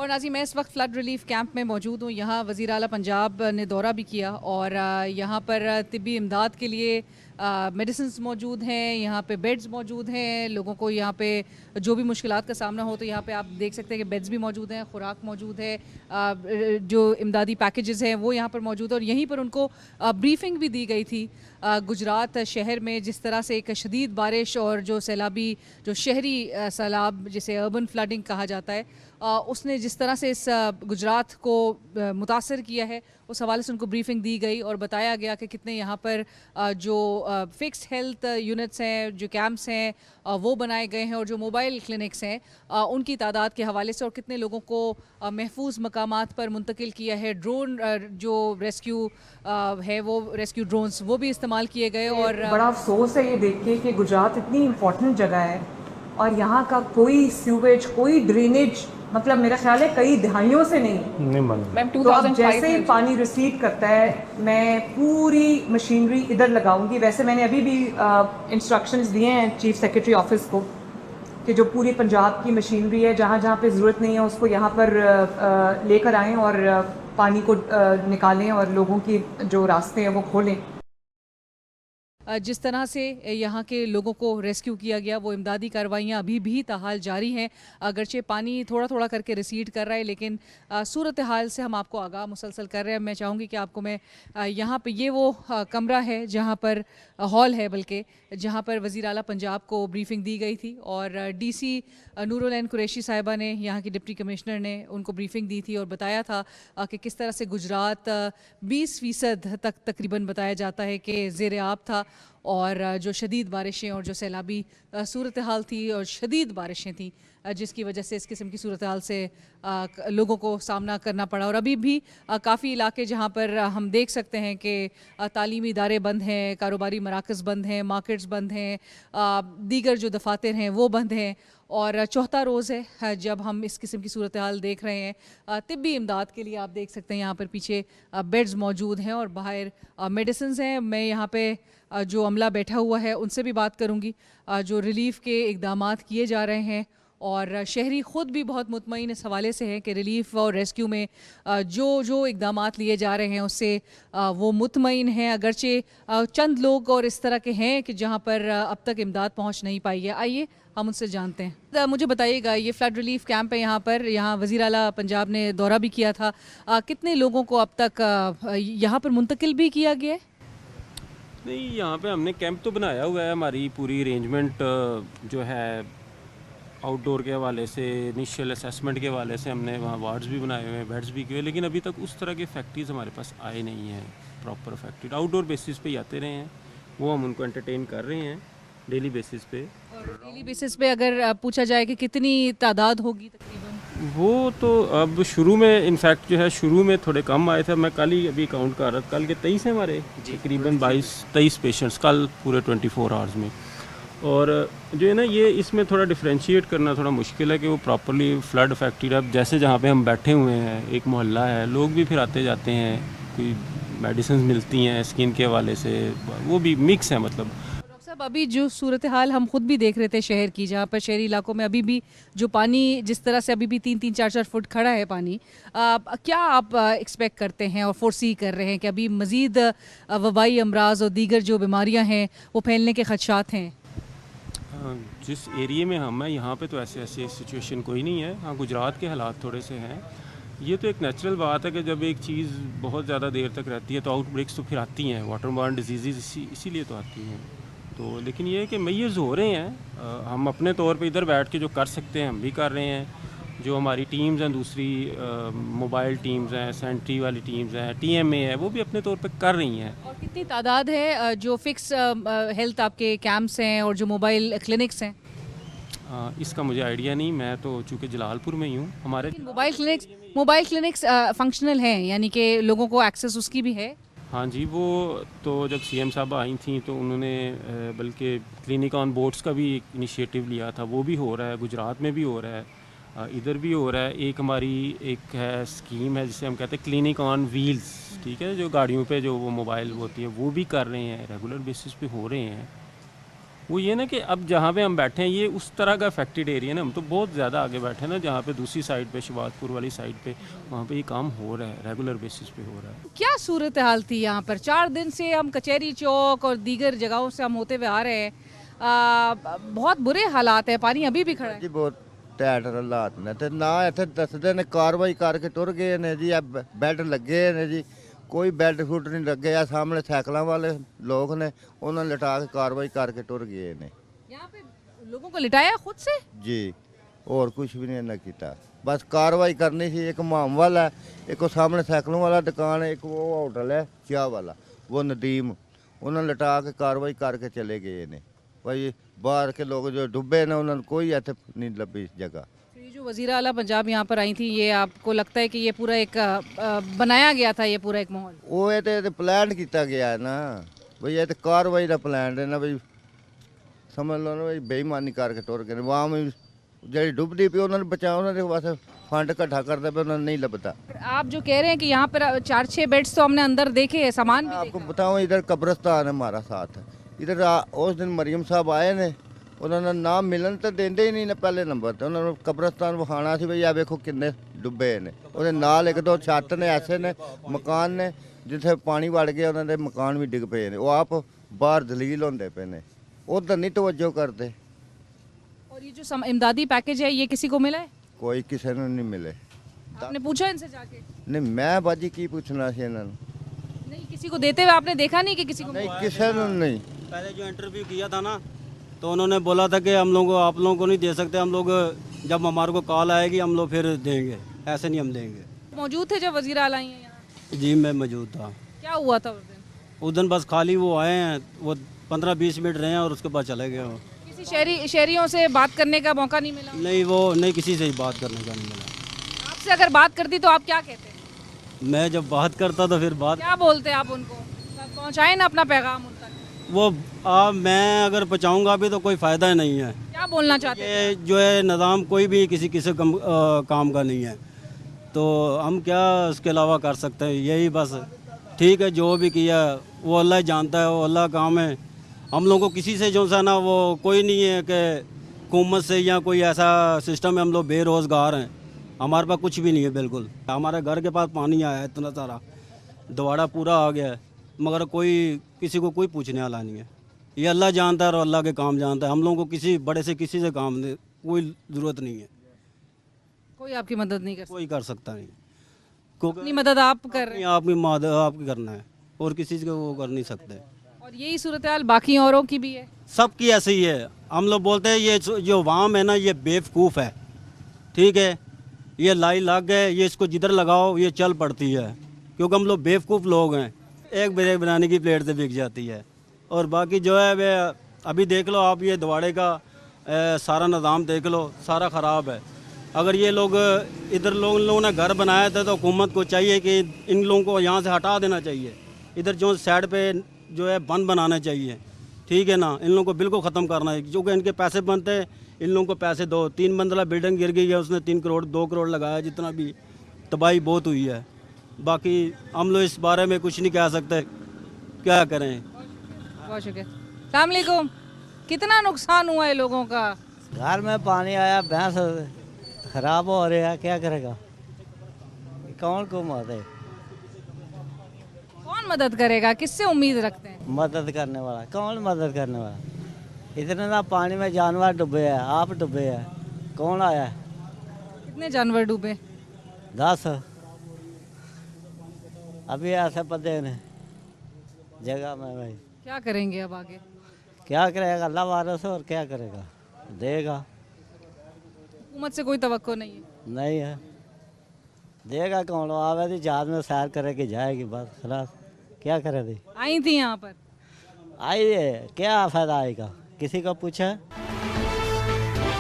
और नाज़ी मैं इस वक्त फ़्लड रिलीफ कैंप में मौजूद हूँ। यहाँ वज़ीर आला पंजाब ने दौरा भी किया और यहाँ पर तिब्बी इमदाद के लिए मेडिसिन्स मौजूद हैं, यहाँ पे बेड्स मौजूद हैं। लोगों को यहाँ पे जो भी मुश्किलात का सामना हो तो यहाँ पे आप देख सकते हैं कि बेड्स भी मौजूद हैं, खुराक मौजूद है, जो इमदादी पैकेजेस हैं वो यहाँ पर मौजूद है। और यहीं पर उनको ब्रीफिंग भी दी गई थी गुजरात शहर में, जिस तरह से एक शदीद बारिश और जो सैलाबी जो शहरी सैलाब जिसे अर्बन फ्लडिंग कहा जाता है, उसने जिस तरह से इस गुजरात को मुतासर किया है, उस हवाले से उनको ब्रीफिंग दी गई और बताया गया कि कितने यहाँ पर जो फिक्स हेल्थ यूनिट्स हैं, जो कैंप्स हैं वो बनाए गए हैं और जो मोबाइल क्लिनिक्स हैं उनकी तादाद के हवाले से, और कितने लोगों को महफूज मकामात पर मुंतकिल किया है। ड्रोन जो रेस्क्यू है वो रेस्क्यू ड्रोन्स वो भी इस्तेमाल किए गए। और बड़ा अफसोस है ये देख के कि गुजरात इतनी इम्पोर्टेंट जगह है और यहाँ का कोई सीवेज, कोई ड्रेनेज, मतलब मेरा ख्याल है कई दहाइयों से नहीं मैम तो अब जैसे ही पानी रिसीड करता है मैं पूरी मशीनरी इधर लगाऊंगी। वैसे मैंने अभी भी इंस्ट्रक्शंस दिए हैं चीफ सेक्रेटरी ऑफिस को कि जो पूरी पंजाब की मशीनरी है, जहाँ जहाँ पे ज़रूरत नहीं है उसको यहाँ पर लेकर आएँ और पानी को निकालें और लोगों की जो रास्ते हैं वो खोलें। जिस तरह से यहाँ के लोगों को रेस्क्यू किया गया, वो इमदादी कार्रवाइयाँ अभी भी ताहाल जारी हैं। अगरचे पानी थोड़ा थोड़ा करके रिसीड कर रहा है, लेकिन सूरत हाल से हम आपको आगाह मुसलसल कर रहे हैं। मैं चाहूँगी कि आपको मैं यहाँ पे ये वो कमरा है जहाँ पर हॉल है, बल्कि जहाँ पर वज़ीर आला पंजाब को ब्रीफिंग दी गई थी और DC नूरुल ऐन कुरैशी साहिबा ने, यहाँ की डिप्टी कमिश्नर ने उनको ब्रीफिंग दी थी और बताया था कि किस तरह से गुजरात 20% तक तकरीबन बताया जाता है कि ज़ेर आब था, और जो शदीद बारिशें और जो सैलाबी सूरत हाल थी और शदीद बारिशें थी जिसकी वजह से इस किस्म की सूरत हाल से लोगों को सामना करना पड़ा। और अभी भी काफ़ी इलाके जहाँ पर हम देख सकते हैं कि तालीमी इदारे बंद हैं, कारोबारी मराकज़ बंद हैं, मार्केट्स बंद हैं, दीगर जो दफातर हैं वो बंद हैं। और चौथा रोज़ है जब हम इस किस्म की सूरत हाल देख रहे हैं। तिब्बी इमदाद के लिए आप देख सकते हैं यहाँ पर पीछे बेड्स मौजूद हैं और बाहर मेडिसिन्स हैं। मैं यहाँ पे जो अमला बैठा हुआ है उनसे भी बात करूँगी, जो रिलीफ़ के इक़दामात किए जा रहे हैं। और शहरी ख़ुद भी बहुत मुतमईन इस हवाले से है कि रिलीफ़ और रेस्क्यू में जो इक़दामात लिए जा रहे हैं उससे वो मुतमईन हैं। अगरचे चंद लोग और इस तरह के हैं कि जहाँ पर अब तक इमदाद पहुँच नहीं पाई है। आइए हम उनसे जानते हैं। मुझे बताइएगा, ये फ़्लड रिलीफ कैंप है यहाँ पर, यहाँ वज़ीर आला पंजाब ने दौरा भी किया था, कितने लोगों को अब तक यहाँ पर मुंतकिल भी किया गया है? नहीं, यहाँ पे हमने कैंप तो बनाया हुआ है। हमारी पूरी अरेंजमेंट जो है आउटडोर के हवाले से, इनिशियल असेसमेंट के हवाले से हमने वहाँ वार्ड्स भी बनाए हुए हैं, बेड्स भी किए, लेकिन अभी तक उस तरह के फैक्ट्रीज़ हमारे पास आए नहीं हैं। प्रॉपर फैक्ट्री आउटडोर बेसिस पे ही आते रहे हैं, वो हम उनको एंटरटेन कर रहे हैं डेली बेसिस पे। और डेली बेसिस पे अगर पूछा जाए कि कितनी तादाद होगी तकरीबन? वो तो अब शुरू में इनफैक्ट जो है शुरू में थोड़े कम आए थे। मैं कल ही अभी काउंट कर रहा था, कल के 23 हैं हमारे तकरीबन 22-23 पेशेंट्स कल पूरे 24 आवर्स में। और जो है ना, ये इसमें थोड़ा डिफ्रेंशिएट करना थोड़ा मुश्किल है कि वो प्रॉपरली फ्लड अफेक्टेड। अब जैसे जहाँ पे हम बैठे हुए हैं एक मोहल्ला है, लोग भी फिर आते जाते हैं, कोई मेडिसिन मिलती हैं स्किन के हवाले से, वो भी मिक्स है। मतलब सब अभी जो सूरत हाल हम खुद भी देख रहे थे शहर की, जहाँ पर शहरी इलाकों में अभी भी जो पानी जिस तरह से अभी भी 3-3, 4-4 फुट खड़ा है पानी, क्या आप एक्सपेक्ट करते हैं और फोरसी कर रहे हैं कि अभी मज़ीद वबाई अमराज और दीगर जो बीमारियाँ हैं वो फैलने के खदशात हैं? जिस एरिए में हम हैं यहाँ पे तो ऐसे सिचुएशन कोई नहीं है। हाँ, गुजरात के हालात थोड़े से हैं। ये तो एक नेचुरल बात है कि जब एक चीज़ बहुत ज़्यादा देर तक रहती है तो आउटब्रेक्स तो फिर आती हैं, वाटरबॉर्न डिजीज़ इसीलिए तो आती हैं। तो लेकिन ये है कि मेजर्स हो रहे हैं। हम अपने तौर पे इधर बैठ के जो कर सकते हैं हम भी कर रहे हैं। जो हमारी टीम्स हैं, दूसरी मोबाइल टीम्स हैं, सेंट्री वाली टीम्स हैं, TMA है, वो भी अपने तौर पे कर रही हैं। और कितनी तादाद है जो फिक्स हेल्थ आपके कैंप्स हैं और जो मोबाइल क्लिनिक्स हैं? इसका मुझे आइडिया नहीं, मैं तो चूँकि जलालपुर में ही हूँ। हमारे मोबाइल क्लिनिक्स फंक्शनल हैं, यानी कि लोगों को एक्सेस उसकी भी है? हाँ जी, वो तो जब CM साहब आई थी तो उन्होंने बल्कि क्लिनिक ऑन बोट्स का भी एक इनिशिएटिव लिया था। वो भी हो रहा है, गुजरात में भी हो रहा है, इधर भी हो रहा है। एक हमारी एक है स्कीम है जिसे हम कहते हैं क्लिनिक ऑन व्हील्स, ठीक है, जो गाड़ियों पे जो वो मोबाइल होती है वो भी कर रहे हैं, रेगुलर बेसिस पे हो रहे हैं। वो ये ना कि अब जहाँ पे हम बैठे हैं ये उस तरह का अफेक्टेड एरिया ना, हम तो बहुत ज़्यादा आगे बैठे हैं ना, जहाँ पे दूसरी साइड पे शिवाजपुर वाली साइड पे वहाँ पे ये काम हो रहा है, रेगुलर बेसिस पे हो रहा है। क्या सूरत हाल थी यहाँ पर? 4 दिन से हम कचहरी चौक और दीगर जगहों से हम होते हुए आ रहे हैं। बहुत बुरे हालात है, पानी अभी भी खड़ा है। ਜੀ ਬਹੁਤ ਟੈਟ ਹਾਲਾਤ ਨੇ ਤੇ ਨਾ ਇੱਥੇ ਦੱਸਦੇ ਨੇ ਕਾਰਵਾਈ ਕਰਕੇ ਤੁਰ ਗਏ ਨੇ ਜੀ। ਇਹ ਬੈੱਡ ਲੱਗੇ ਨੇ ਜੀ, ਕੋਈ ਬੈੱਡ ਫੁੱਟ ਨਹੀਂ ਲੱਗੇ। ਆ ਸਾਹਮਣੇ ਸਾਈਕਲਾਂ ਵਾਲੇ ਲੋਕ ਨੇ, ਉਹਨਾਂ ਨੇ ਲਿਟਾ ਕੇ ਕਾਰਵਾਈ ਕਰਕੇ ਤੁਰ ਗਏ ਨੇ यहाँ पे लोगों को लिटाया खुद से। ਜੀ। ਹੋਰ ਕੁਝ ਵੀ ਨਹੀਂ ਇਹਨਾਂ ਕੀਤਾ, ਬਸ ਕਾਰਵਾਈ ਕਰਨੀ ਸੀ। ਇੱਕ ਮਾਮ ਵਾਲਾ, ਇੱਕ ਉਹ ਸਾਹਮਣੇ ਸਾਈਕਲਾਂ ਵਾਲਾ ਦੁਕਾਨ ਹੈ, ਇੱਕ ਉਹ ਹੋਟਲ ਹੈ ਚਾਹ ਵਾਲਾ, ਉਹ ਨਦੀਮ, ਉਹਨਾਂ ਨੇ ਲਿਟਾ ਕੇ ਕਾਰਵਾਈ ਕਰਕੇ ਚਲੇ ਗਏ ਨੇ। भाई बाहर के लोग जो डूबे ना, उन्होंने कोई ऐसे नहीं लभी जगह। तो ये जो वज़ीर आला पंजाब यहाँ पर आई थी, ये आपको लगता है कि ये पूरा एक बनाया गया था, ये पूरा एक माहौल? वो ये तो प्लान किया गया है ना भाई, ये तो कार्रवाई का प्लान है ना भाई। समझ लो ना भाई, बेईमानी करके तुर गए वहाँ में जी डुबदी पी, उन्होंने बचाया, उन्होंने बस फंड इकट्ठा करते पे, उन्होंने नहीं लभता। आप जो कह रहे हैं कि यहाँ पर 4-6 बेड्स तो हमने अंदर देखे हैं, सामान भी आपको देखा। बताऊँ, इधर कब्रस्तान है हमारा साथ है। इधर उस दिन मरियम साहब आए ने, उन्होंने नाम मिलन तो देंदे ही नहीं ने पहले नंबर ते। उन्होंने कब्रस्तान विखाना सी भाई आ वेखो किन्ने डुब्बे ने। ਉਹਦੇ ਨਾਲ ਇੱਕ ਦੋ ਛੱਤ ਨੇ ਐਸੇ ਨੇ, ਮਕਾਨ ਨੇ ਜਿੱਥੇ ਪਾਣੀ ਵੜ ਗਿਆ, ਉਹਨਾਂ ਦੇ ਮਕਾਨ ਵੀ ਡਿੱਗ ਪਏ ਨੇ। ਉਹ ਆਪ ਬਾਹਰ ਦਲੀਲ ਹੁੰਦੇ ਪਏ ਨੇ, ਉਧਰ ਨਹੀਂ ਤਵੱਜੋ ਕਰਦੇ। और ये जो इमदादी पैकेज है, ये किसी को मिला है? ਕੋਈ ਕਿਸੇ ਨੂੰ ਨਹੀਂ ਮਿਲੇ। आपने पूछा इनसे जाके? ਨਹੀਂ ਮੈਂ ਬਾਜੀ ਕੀ ਪੁੱਛਣਾ ਸੀ ਇਹਨਾਂ ਨੂੰ। नहीं, किसी को देते हुए आपने देखा नहीं कि किसी को ਨਹੀਂ ਕਿਸੇ ਨੂੰ नहीं। पहले जो इंटरव्यू किया था ना, तो उन्होंने बोला था कि हम लोग आप लोगों को नहीं दे सकते, हम लोग जब हमारे को कॉल आएगी हम लोग फिर देंगे, ऐसे नहीं हम देंगे। मौजूद थे जब वज़ीर आला आई हैं यहाँ? जी मैं मौजूद था। क्या हुआ था उस दिन? उस दिन बस खाली वो आए हैं, वो 15-20 मिनट रहे हैं और उसके बाद चले गए वो। किसी शहरियों से बात करने का मौका नहीं मिला? नहीं वो नहीं, किसी से ही बात करने का नहीं मिला। आपसे अगर बात करती तो आप क्या कहते? मैं जब बात करता तो फिर बात क्या बोलते आप उनको? पहुँचाए ना अपना पैगाम उन तक। वो मैं अगर पहुँचाऊँगा भी तो कोई फ़ायदा ही नहीं है। क्या बोलना चाहते हैं? ये जो है निज़ाम कोई भी किसी किसी काम का नहीं है, तो हम क्या उसके अलावा कर सकते हैं। यही बस ठीक है, जो भी किया वो अल्लाह ही जानता है, वो अल्लाह का काम है। हम लोगों को किसी से जो सा ना वो कोई नहीं है कि हुकूमत से या कोई ऐसा सिस्टम है, हम लोग बेरोज़गार हैं, हमारे पास कुछ भी नहीं है बिल्कुल। हमारे घर के पास पानी आया है इतना सारा, दवाड़ा पूरा आ गया है, मगर कोई किसी को कोई पूछने वाला नहीं है। ये अल्लाह जानता है और अल्लाह के काम जानता है। हम लोगों को किसी बड़े से किसी से काम नहीं, कोई ज़रूरत नहीं है, कोई आपकी मदद नहीं कर सकता? कोई कर सकता नहीं, क्योंकि अपनी मदद आप कर रहे हैं आपकी मदद आपकी करना है और किसी को वो कर नहीं सकते। और यही सूरत हाल बाकी औरों की भी है। सबकी ऐसे ही है। हम लोग बोलते हैं ये जो अवाम है ना, ये बेवकूफ़ है, ठीक है, ये लाई लग गए, ये इसको जिधर लगाओ ये चल पड़ती है, क्योंकि हम लोग बेवकूफ़ लोग हैं। एक ब्रेक बनाने की प्लेट से बिक जाती है। और बाकी जो है वे अभी देख लो आप, ये दवाड़े का सारा निज़ाम देख लो, सारा ख़राब है। अगर ये लोग इधर लोगों ने घर बनाया था तो हुकूमत को चाहिए कि इन लोगों को यहाँ से हटा देना चाहिए। इधर जो साइड पे जो है बंद बनाना चाहिए, ठीक है ना। इन लोगों को बिल्कुल ख़त्म करना है, क्योंकि इनके पैसे बनते हैं, इन लोगों को पैसे दो। 3 मंजिला बिल्डिंग गिर गई है, उसने 3 करोड़ 2 करोड़ लगाया, जितना भी तबाही बहुत हुई है। बाकी हम लोग इस बारे में कुछ नहीं कह सकते, क्या करें। बहुत शुक्रिया। अस्सलाम वालेकुम। कितना नुकसान हुआ है लोगों का? घर में पानी आया, भैंस खराब हो रहा है, क्या करेगा, कौन को मदद कौन मदद करेगा? किससे उम्मीद रखते हैं? मदद करने वाला कौन मदद करने वाला? इतने ना पानी में जानवर डूबे हैं, आप डूबे हैं, कौन आया? कितने जानवर डूबे? 10 अभी ऐसे पते ने जगह में भाई। क्या करेंगे अब आगे? क्या करेगा अल्लाह वारस, और क्या करेगा, देगा। हुकूमत से कोई तवक्को नहीं है? नहीं है, देगा कौन? आवे थी जहाज में सैर करेगी जाएगी, बस खलास, क्या करे थी। आई थी यहाँ पर? आई है, क्या फ़ायदा आएगा, किसी को पूछा?